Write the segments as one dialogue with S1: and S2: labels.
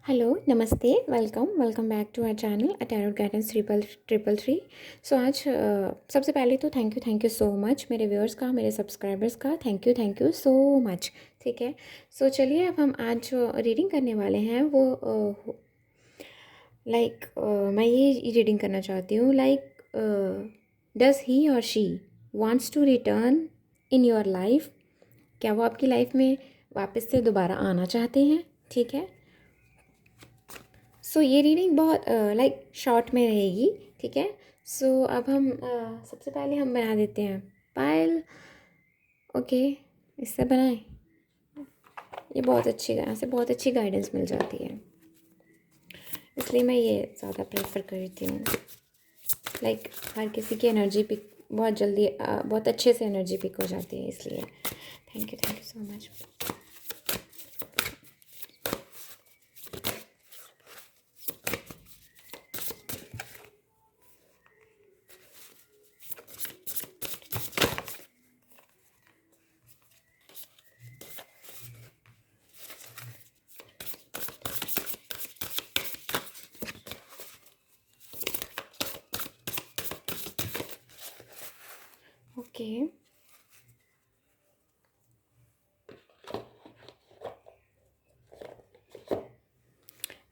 S1: Hello नमस्ते welcome back to our channel tarot guidance triple triple three. So आज सबसे पहले तो थैंक यू सो मच मेरे व्यूअर्स का, मेरे सब्सक्राइबर्स का थैंक यू सो मच। ठीक है। सो चलिए अब हम आज जो रीडिंग करने वाले हैं वो मैं ये रीडिंग करना चाहती हूँ does he or she wants to return in your life. क्या वो आपकी लाइफ में वापस से दोबारा आना चाहते हैं? ठीक है। सो ये रीडिंग बहुत शॉर्ट में रहेगी। ठीक है। सो अब हम सबसे पहले हम बना देते हैं पायल। ओके, इससे बनाएं। ये बहुत अच्छी, यहाँ से बहुत अच्छी गाइडेंस मिल जाती है, इसलिए मैं ये ज़्यादा प्रेफर करती हूँ। हर किसी की एनर्जी पिक बहुत जल्दी बहुत अच्छे से एनर्जी पिक हो जाती है, इसलिए thank you so much. Okay,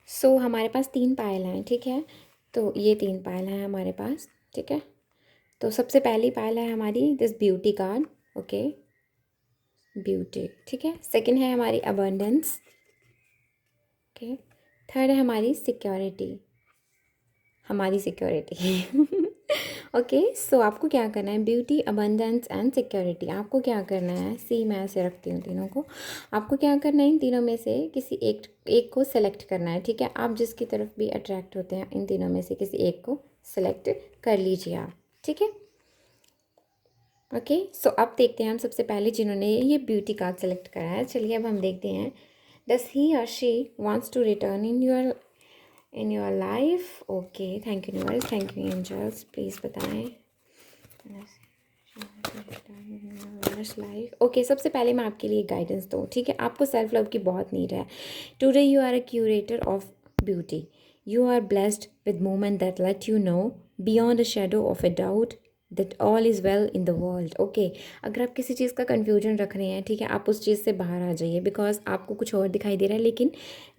S1: so हमारे पास 3 पायल हैं। ठीक है। तो ये 3 पायल हैं हमारे पास। ठीक है। तो सबसे पहली पायल है हमारी this beauty card. Okay, beauty. ठीक है। सेकंड है हमारी अबंडेंस। ओके। थर्ड है हमारी सिक्योरिटी, हमारी सिक्योरिटी। ओके, सो आपको क्या करना है? ब्यूटी, अबंडेंस एंड सिक्योरिटी, आपको क्या करना है? सी, मैं ऐसे रखती हूँ तीनों को। आपको क्या करना है? इन तीनों में से किसी एक एक को सेलेक्ट करना है। ठीक है। आप जिसकी तरफ भी अट्रैक्ट होते हैं, इन तीनों में से किसी एक को सेलेक्ट कर लीजिए आप। ठीक है। ओके, सो अब देखते हैं हम सबसे पहले जिन्होंने ये ब्यूटी कार्ड सेलेक्ट करा है। चलिए अब हम देखते हैं does he or she wants to return in your life. Okay, thank you universe, thank you angels, please बताएं लाइफ। ओके, सबसे पहले मैं आपके लिए गाइडेंस दूँ। ठीक है। आपको सेल्फ लव की बहुत नीड है। Today you are a curator of beauty. You are blessed with moment that let you know beyond a shadow of a doubt that all is well in the world. Okay, अगर आप किसी चीज़ का confusion रख रहे हैं, ठीक है, आप उस चीज़ से बाहर आ जाइए, बिकॉज आपको कुछ और दिखाई दे रहा है, लेकिन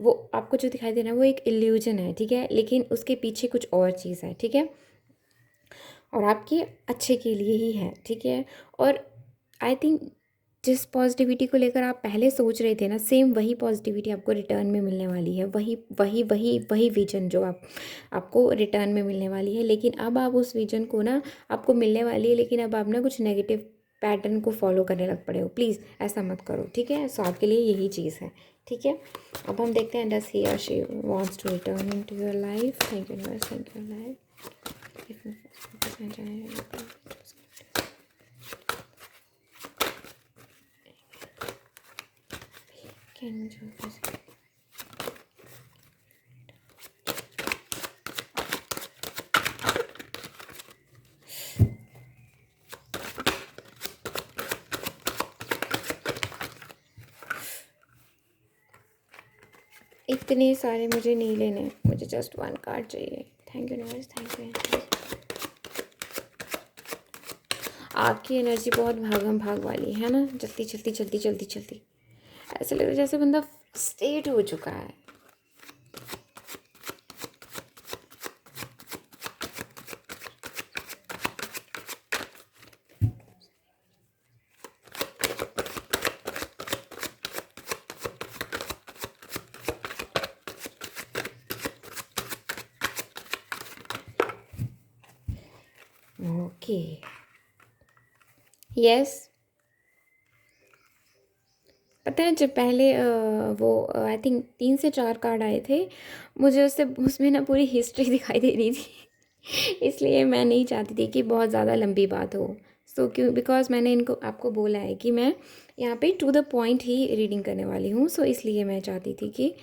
S1: वो आपको जो दिखाई दे रहा है वो एक इल्यूजन है। ठीक है, लेकिन उसके पीछे कुछ और चीज़ है। ठीक है, और आपके अच्छे के लिए ही है। ठीक है। और आई थिंक जिस पॉजिटिविटी को लेकर आप पहले सोच रहे थे ना, सेम वही पॉजिटिविटी आपको रिटर्न में मिलने वाली है। वही वही वही वही विजन जो आपको रिटर्न में मिलने वाली है। लेकिन अब आप उस विजन को ना, आपको मिलने वाली है, लेकिन अब आप ना कुछ नेगेटिव पैटर्न को फॉलो करने लग पड़े हो। प्लीज़ ऐसा मत करो। ठीक है। सो आपके लिए यही चीज़ है। ठीक है। अब हम देखते हैं does he or she wants to return into your life. Thank you universe, thank you life. इतने सारे मुझे नहीं लेने, मुझे जस्ट 1 कार्ड चाहिए। Thank you universe, thank you. आपकी एनर्जी बहुत भागम भाग वाली है ना, जल्दी जल्दी जल्दी जल्दी जल्दी। ऐसा लग रहा है जैसे बंदा स्टेट हो चुका है। Okay, yes. पता है, जब पहले वो आई थिंक 3 से 4 कार्ड आए थे, मुझे उसमें ना पूरी हिस्ट्री दिखाई दे रही थी। इसलिए मैं नहीं चाहती थी कि बहुत ज़्यादा लंबी बात हो। सो क्यों, बिकॉज मैंने इनको आपको बोला है कि मैं यहाँ पे टू द पॉइंट ही रीडिंग करने वाली हूँ। सो इसलिए मैं चाहती थी कि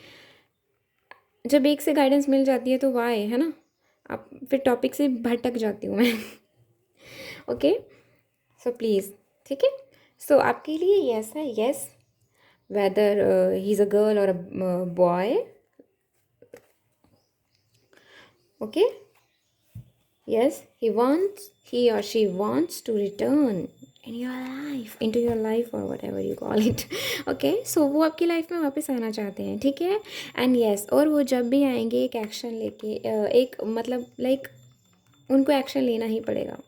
S1: जब एक से गाइडेंस मिल जाती है तो वाह है ना, आप फिर टॉपिक से भटक जाती हूँ मैं। Okay, so please. ठीक है। सो आपके लिए यस है, yes, whether he's a girl or a boy, okay, yes, he or she wants to return in your life, into your life or whatever you call it. Okay, so वो आपकी life में वापस आना चाहते हैं, ठीक है. एंड यस, और वो जब भी आएंगे एक एक्शन लेके, एक मतलब लाइक उनको एक्शन लेना ही पड़ेगा.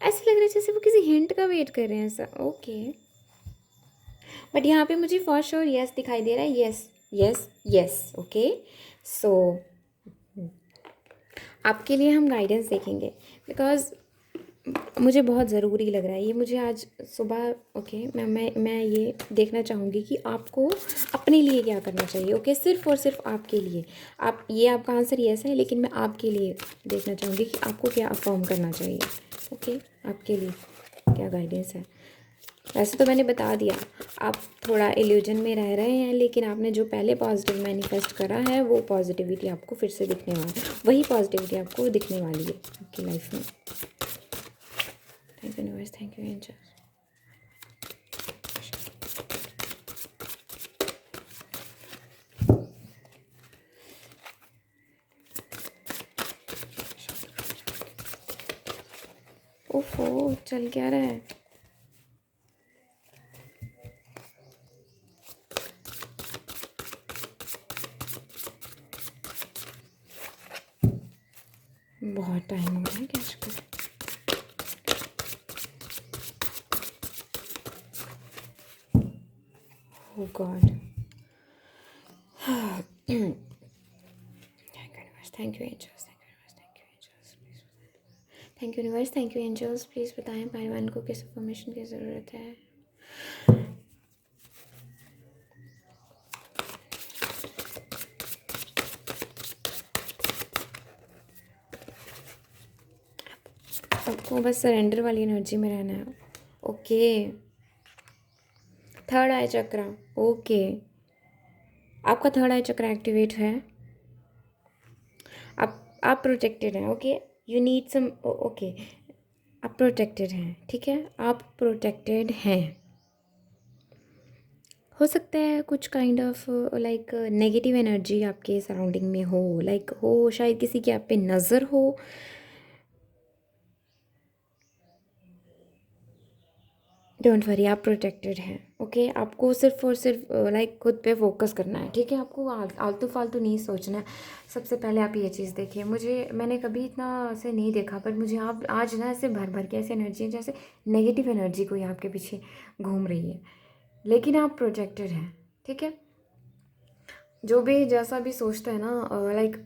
S1: ऐसे लग रहा है जैसे वो किसी हिंट का वेट कर रहे हैं ऐसा. ओके, बट यहाँ पे मुझे फॉर श्योर यस दिखाई दे रहा है. Yes yes yes. ओके, सो आपके लिए हम गाइडेंस देखेंगे बिकॉज मुझे बहुत ज़रूरी लग रहा है ये. मुझे आज सुबह ओके मैं ये देखना चाहूँगी कि आपको अपने लिए क्या करना चाहिए. ओके, सिर्फ और सिर्फ आपके लिए. आप ये आपका आंसर यस है, लेकिन मैं आपके लिए देखना चाहूँगी कि आपको क्या अफर्म करना चाहिए. ओके, आपके लिए क्या गाइडेंस है. वैसे तो मैंने बता दिया, आप थोड़ा इल्यूजन में रह रहे हैं, लेकिन आपने जो पहले पॉजिटिव मैनिफेस्ट करा है वो पॉजिटिविटी आपको फिर से दिखने वाली है. वही पॉजिटिविटी आपको दिखने वाली है आपकी लाइफ में. Thank you universe, thank you angels. ओफो, चल क्या रहा है. बहुत टाइम हो गया है कैच कर. Oh God. Thank you, universe. Thank you, angels. Thank you, universe. Thank you, angels. Please. Thank you, universe. Thank you, angels. Please बताएं पाइवान को किस इन्फॉर्मेशन की ज़रूरत है. आपको बस सरेंडर वाली एनर्जी में रहना है. Okay, third eye chakra. Okay, आपका थर्ड आई चक्रा एक्टिवेट है. आप प्रोटेक्टेड हैं. Okay, you need some. Okay, आप प्रोटेक्टेड हैं, ठीक है, आप प्रोटेक्टेड हैं. हो सकता है कुछ kind of like negative energy आपके सराउंडिंग में हो, लाइक हो शायद किसी की आप पे नज़र हो. डोंट वरी, आप प्रोटेक्टेड हैं. ओके, आपको सिर्फ और सिर्फ लाइक खुद पे फोकस करना है, ठीक है. आपको आलतू फालतू नहीं सोचना है. सबसे पहले आप ये चीज़ देखिए. मैंने कभी इतना ऐसे नहीं देखा, पर मुझे आप आज ना ऐसे भर भर के ऐसी एनर्जी है जैसे नेगेटिव एनर्जी कोई आपके पीछे घूम रही है, लेकिन आप प्रोटेक्टेड हैं, ठीक है. जो भी जैसा भी सोचता है ना लाइक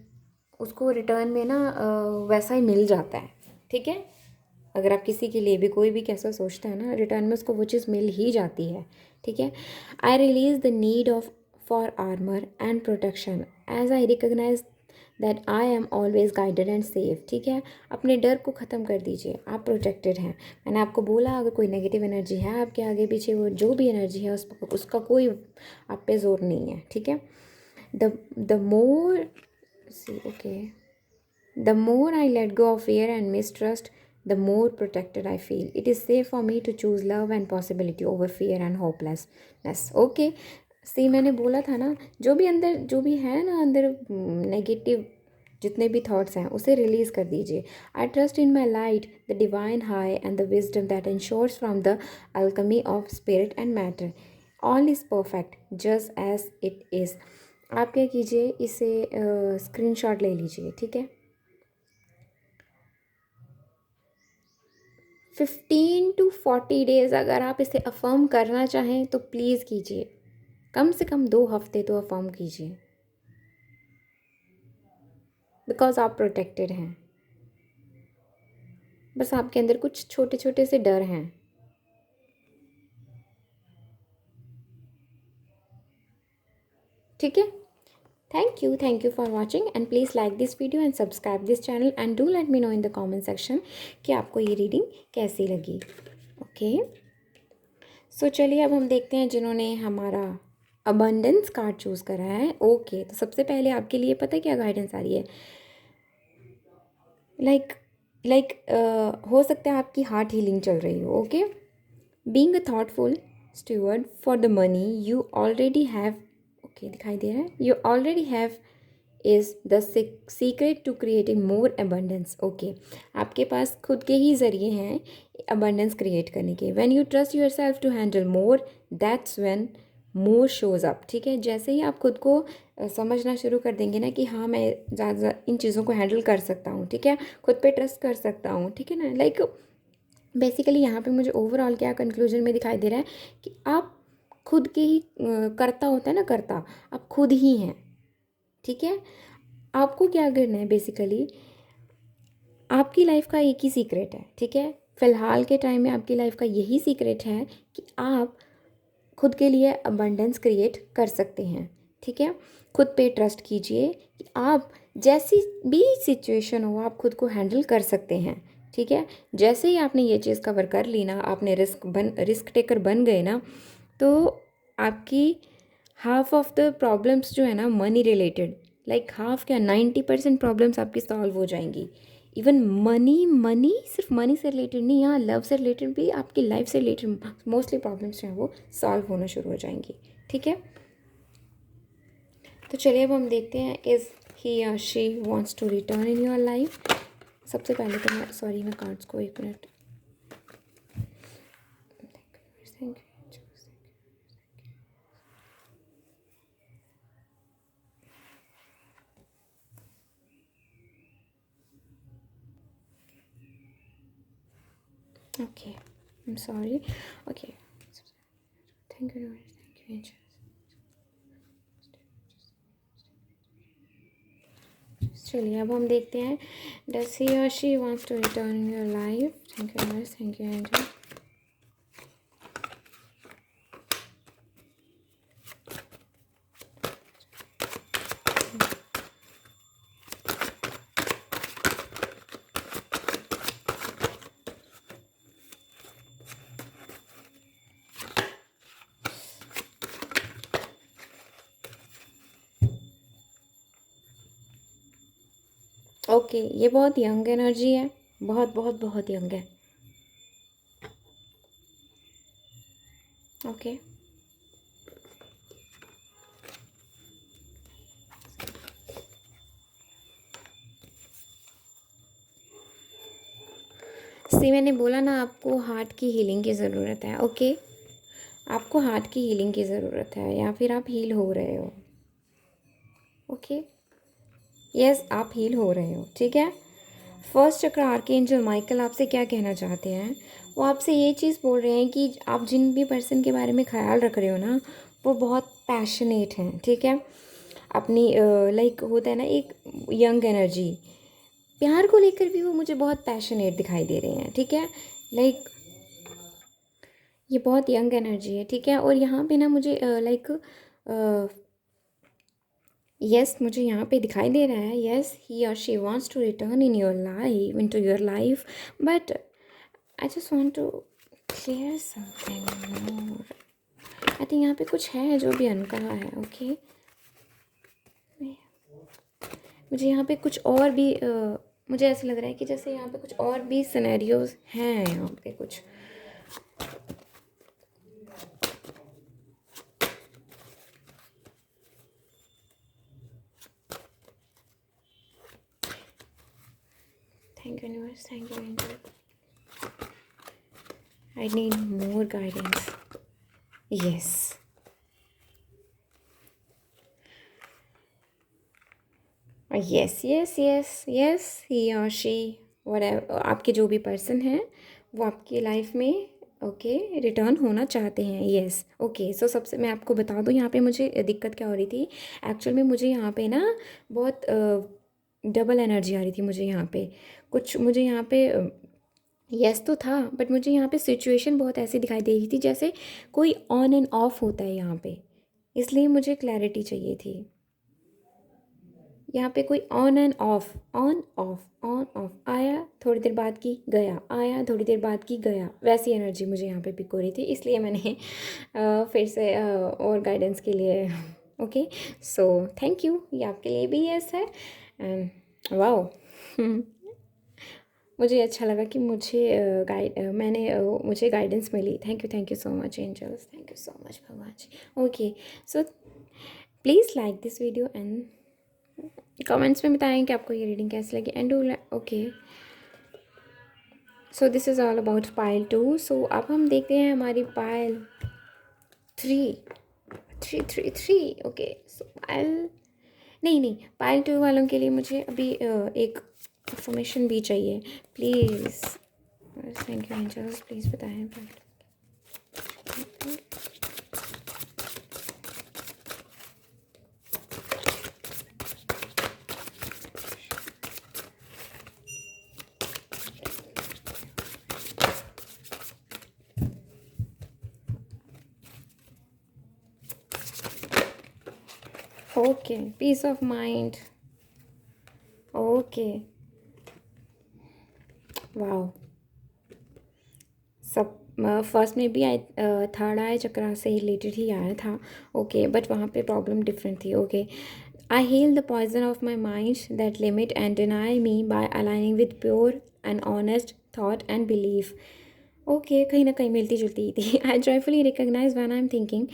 S1: उसको रिटर्न में ना वैसा ही मिल जाता है, ठीक है. अगर आप किसी के लिए भी कोई भी कैसा सोचता है ना, रिटर्न में उसको वो चीज़ मिल ही जाती है, ठीक है. I release the need of for armour and protection as I recognise that I am always guided and safe, ठीक है. अपने डर को ख़त्म कर दीजिए, आप प्रोटेक्टेड हैं. मैंने आपको बोला अगर कोई नेगेटिव एनर्जी है आपके आगे पीछे, वो जो भी एनर्जी है उसका कोई आप पे जोर नहीं है, ठीक है. The more see okay the more I let go of fear and mistrust, the more protected I feel. It is safe for me to choose love and possibility over fear and hopelessness. Okay, सी मैंने बोला था ना, जो भी है ना अंदर negative जितने भी थॉट्स हैं उसे रिलीज़ कर दीजिए. I trust in my light, the divine high and the wisdom that ensures from the alchemy of spirit and matter. All is perfect just as it is. आप क्या कीजिए, इसे स्क्रीनशॉट ले लीजिए, ठीक है. 15 to 40 डेज़ अगर आप इसे अफर्म करना चाहें तो प्लीज़ कीजिए. कम से कम 2 हफ्ते तो अफर्म कीजिए, बिकॉज आप प्रोटेक्टेड हैं. बस आपके अंदर कुछ छोटे छोटे से डर हैं, ठीक है. Thank you for watching and please like this video and subscribe this channel and do let me know in the comment section कि आपको ये रीडिंग कैसी लगी. ओके, सो चलिए अब हम देखते हैं जिन्होंने हमारा अबंडेंस कार्ड चूज़ करा है. ओके, तो सबसे पहले आपके लिए पता है क्या गाइडेंस आ रही है. लाइक हो सकता है आपकी हार्ट हीलिंग चल रही हो. Okay, being a thoughtful steward for the money you already have. Okay, दिखाई दे रहा है. You already have is the secret to creating more abundance. Okay, आपके पास खुद के ही ज़रिए हैं अबंडेंस क्रिएट करने के। When you trust yourself to handle more, that's when more shows up. ठीक है, जैसे ही आप खुद को समझना शुरू कर देंगे ना कि हाँ मैं ज़्यादा इन चीज़ों को हैंडल कर सकता हूँ, ठीक है, खुद पे ट्रस्ट कर सकता हूँ, ठीक है ना, लाइक बेसिकली यहाँ पे मुझे ओवरऑल क्या कंक्लूजन में दिखाई दे रहा है कि आप खुद के ही कर्ता होता है ना, कर्ता आप खुद ही हैं। ठीक है, आपको क्या करना है बेसिकली, आपकी लाइफ का एक ही सीक्रेट है। ठीक है, फ़िलहाल के टाइम में आपकी लाइफ का यही सीक्रेट है कि आप खुद के लिए अबंडेंस क्रिएट कर सकते हैं। ठीक है, खुद पे ट्रस्ट कीजिए कि आप जैसी भी सिचुएशन हो आप खुद को हैंडल कर सकते हैं। ठीक है, जैसे ही आपने ये चीज़ कवर कर ली ना, आपने रिस्क टेकर बन गए ना, तो आपकी हाफ ऑफ द प्रॉब्लम्स जो है ना मनी रिलेटेड, लाइक हाफ क्या 90% प्रॉब्लम्स आपकी सॉल्व हो जाएंगी। इवन मनी मनी सिर्फ मनी से रिलेटेड नहीं, यहाँ लव से रिलेटेड भी, आपकी लाइफ से रिलेटेड मोस्टली प्रॉब्लम्स जो हैं वो सॉल्व होना शुरू हो जाएंगी। ठीक है, तो चलिए अब हम देखते हैं इज़ ही या she wants to return in your life. सबसे पहले तो मैं सॉरी मैं कार्ड्स को एक minute, thank you. Okay, I'm sorry. Okay, thank you, thank you, angels. चलिए अब हम देखते हैं does he or she wants to return in your life. Thank you, thank you angel. Okay, ये बहुत यंग एनर्जी है, बहुत बहुत बहुत यंग है। ओके, सी मैंने बोला ना आपको हार्ट की हीलिंग की ज़रूरत है। ओके, आपको हार्ट की हीलिंग की ज़रूरत है या फिर आप हील हो रहे हो। ओके, यस आप हील हो रहे हो। ठीक है, फर्स्ट चक्र आर्कएंजल माइकल आपसे क्या कहना चाहते हैं, वो आपसे ये चीज़ बोल रहे हैं कि आप जिन भी पर्सन के बारे में ख्याल रख रहे हो ना, वो बहुत पैशनेट हैं। ठीक है, अपनी लाइक होता है ना एक यंग एनर्जी, प्यार को लेकर भी वो मुझे बहुत पैशनेट दिखाई दे रहे हैं। ठीक है, लाइक ये बहुत यंग एनर्जी है। ठीक है, और यहाँ पे ना मुझे लाइक यस मुझे यहाँ पे दिखाई दे रहा है, yes he or she wants to return in your life, into your life, but I just want to clear something more. I think यहाँ पे कुछ है जो भी अनकहा है। ओके, मुझे यहाँ पे कुछ और भी मुझे ऐसा लग रहा है कि जैसे यहाँ पे कुछ और भी सिनेरियोज हैं यहाँ पे कुछ। Thank you universe, thank you angel, I need more guidance. Yes, yes yes yes yes he or she आपके जो भी पर्सन हैं वो आपकी लाइफ में ओके रिटर्न होना चाहते हैं। यस ओके, सो सबसे मैं आपको बता दूँ यहाँ पे मुझे दिक्कत क्या हो रही थी। एक्चुअल में मुझे यहाँ पे ना बहुत डबल एनर्जी आ रही थी मुझे यहाँ पे, कुछ मुझे यहाँ पे यस तो था, बट मुझे यहाँ पे सिचुएशन बहुत ऐसी दिखाई दे रही थी जैसे कोई ऑन एंड ऑफ होता है यहाँ पे, इसलिए मुझे क्लैरिटी चाहिए थी। यहाँ पे कोई on end of, on off, आया थोड़ी देर बाद की गया, आया थोड़ी देर बाद की गया, वैसी एनर्जी मुझे यहाँ पे पिक हो रही थी, इसलिए मैंने फिर से और गाइडेंस के लिए ओके, सो थैंक यू, ये आपके लिए भी यस है। एंड वाओ मुझे अच्छा लगा कि मुझे मुझे गाइडेंस मिली। Thank you so much angels, thank you so much भगवान जी। Okay, so please like this video and comments में बताएं कि आपको ये रीडिंग कैसी लगी and okay. So this is all about pile 2। So अब हम देखते हैं हमारी पाइल 3। 3 ओके। सो पाइल नहीं, पाइल 2 वालों के लिए मुझे अभी एक इंफॉर्मेशन भी चाहिए please. Thank you angels, please बताएं। Okay, peace of mind. Okay, wow. सब फर्स्ट में भी आई थर्ड आई चक्रा से रिलेटेड ही आया था। ओके, बट वहाँ पे प्रॉब्लम डिफरेंट थी। Okay, I heal the poison of my mind that limit and deny me by aligning with pure and honest thought and belief. Okay, कहीं ना कहीं मिलती जुलती थी। I joyfully recognise when I am thinking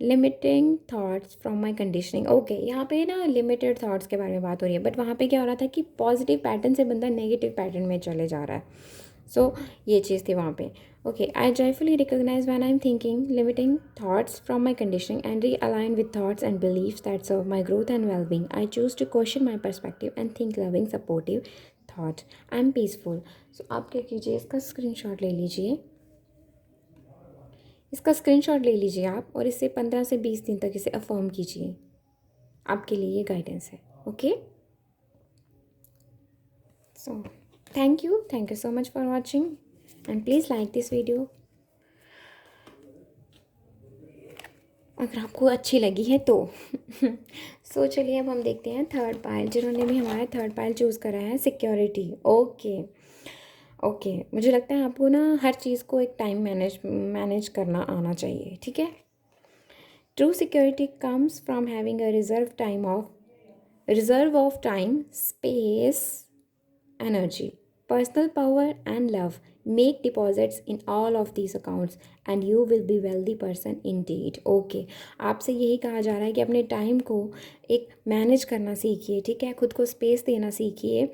S1: limiting thoughts from my conditioning. Okay, यहाँ पे ना limited thoughts के बारे में बात हो रही है, बट वहाँ पे क्या हो रहा था कि पॉजिटिव पैटर्न से बंदा नेगेटिव पैटर्न में चले जा रहा है। सो ये चीज़ थी वहाँ पे। Okay, I joyfully recognise when I am thinking limiting thoughts from my conditioning and realign with thoughts and beliefs that serve my growth and wellbeing. I choose to question my perspective and think loving supportive thought. I am peaceful. So आप क्या कीजिए, इसका screenshot ले लीजिए। इसका screenshot ले लीजिए आप, और इसे 15 से 20 दिन तक इसे अफर्म कीजिए। आपके लिए ये गाइडेंस है। Okay, so thank you so much for watching and please like this video अगर आपको अच्छी लगी है तो। सो चलिए अब हम देखते हैं थर्ड पाइल, जिन्होंने भी हमारा थर्ड पाइल चूज़ करा है, सिक्योरिटी। ओके ओके, मुझे लगता है आपको ना हर चीज़ को एक टाइम मैनेज करना आना चाहिए, ठीक है। True security comes from having a reserve of time, space, energy, personal power and love. Make deposits in all of these accounts and you will be wealthy person indeed. Okay, आपसे यही कहा जा रहा है कि अपने टाइम को एक मैनेज करना सीखिए, ठीक है। खुद को स्पेस देना सीखिए,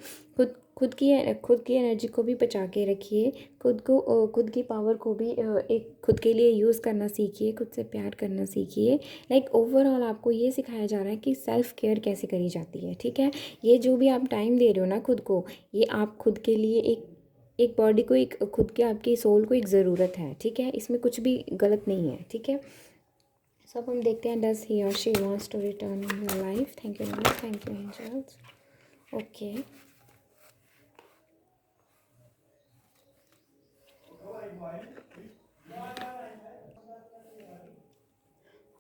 S1: खुद की एनर्जी को भी बचा के रखिए, खुद की पावर को भी एक खुद के लिए यूज़ करना सीखिए, खुद से प्यार करना सीखिए। लाइक ओवरऑल आपको ये सिखाया जा रहा है कि सेल्फ़ केयर कैसे करी जाती है, ठीक है। ये जो भी आप टाइम दे रहे हो ना खुद को, ये आप खुद के लिए एक बॉडी को, एक खुद के आपकी सोल को एक ज़रूरत है, ठीक है। इसमें कुछ भी गलत नहीं है, ठीक है। सब हम देखते हैं, does he or she wants to return in your life. Thank you angels. Okay,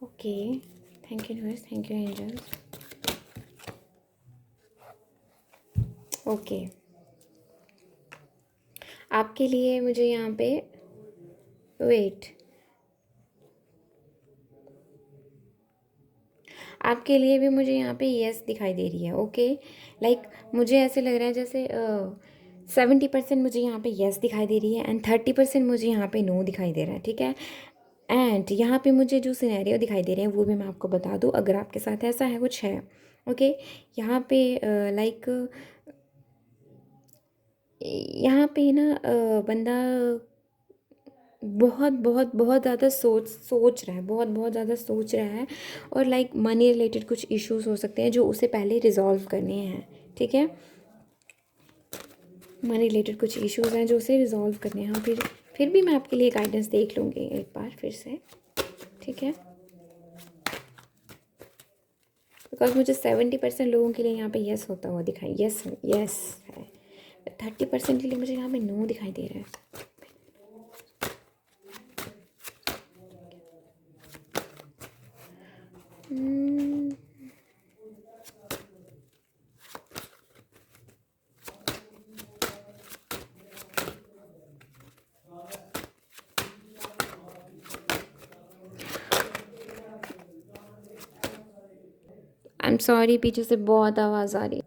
S1: okay, thank you angels. Okay, आपके लिए मुझे यहाँ पे वेट, आपके लिए भी मुझे यहाँ पे यस दिखाई दे रही है। ओके, लाइक मुझे ऐसे लग रहा है जैसे 70% मुझे यहाँ पे यस दिखाई दे रही है एंड 30% मुझे यहाँ पे नो दिखाई दे रहा है, ठीक है। एंड यहाँ पे मुझे जो सिनेरियो दिखाई दे रहे हैं वो भी मैं आपको बता दूँ, अगर आपके साथ ऐसा है कुछ है। ओके, यहाँ पे लाइक यहाँ पे ना बंदा बहुत बहुत बहुत ज़्यादा सोच रहा है, बहुत ज़्यादा सोच रहा है, और लाइक मनी रिलेटेड कुछ इश्यूज हो सकते हैं जो उसे पहले रिजॉल्व करने हैं, ठीक है। मनी रिलेटेड कुछ इश्यूज हैं जो उसे रिजॉल्व करने हैं। फिर भी मैं आपके लिए गाइडेंस देख लूँगी एक बार फिर से, ठीक है। बिकॉज मुझे 70% लोगों के लिए यहाँ पे यस होता हुआ दिखाई, यस यस है। 30% के लिए मुझे यहाँ पे नो दिखाई दे रहा है। आई एम सॉरी, पीछे से बहुत आवाज़ आ रही है।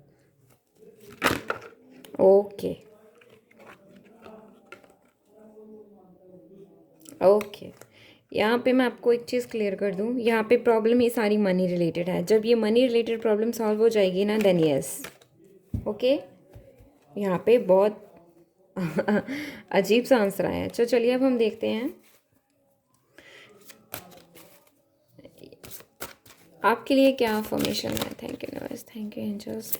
S1: ओके ओके, यहाँ पे मैं आपको एक चीज़ क्लियर कर दूँ, यहाँ पे प्रॉब्लम ये सारी मनी रिलेटेड है। जब ये मनी रिलेटेड प्रॉब्लम सॉल्व हो जाएगी ना, देन यस, ओके। यहाँ पे बहुत अजीब सा आंसर आया है। चलिए अब हम देखते हैं आपके लिए क्या अफर्मेशन है। Thank you universe, thank you angels.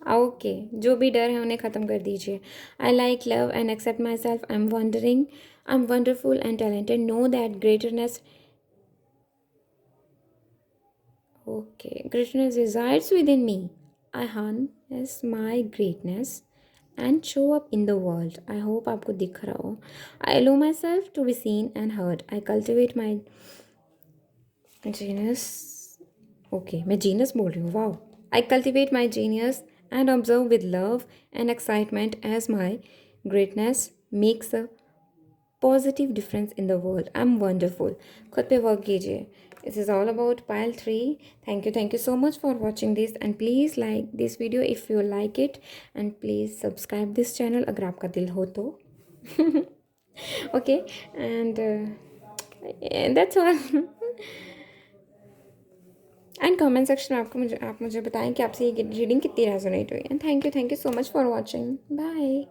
S1: Okay, जो भी डर है उन्हें ख़त्म कर दीजिए। I like love and accept myself. I am wondering, I am wonderful and talented. Know that greaterness, okay, greatness resides within me. I harness my greatness and show up in the world. I hope आपको दिख रहा हो. I allow myself to be seen and heard. I cultivate my genius. Okay, मैं genius बोल रही हूँ. Wow. I cultivate my genius and observe with love and excitement as my greatness makes a positive difference in the world. I am wonderful. खुद पे work कीजिए। This is all about Payal 3। Thank you so much for watching this and please like this video if you like it and please subscribe this channel अगर आपका दिल हो तो। Okay, and that's all. And comment section में आप मुझे बताएं कि आपसे ये रीडिंग कितनी रेजोनेट हुई। And thank you so much for watching. Bye.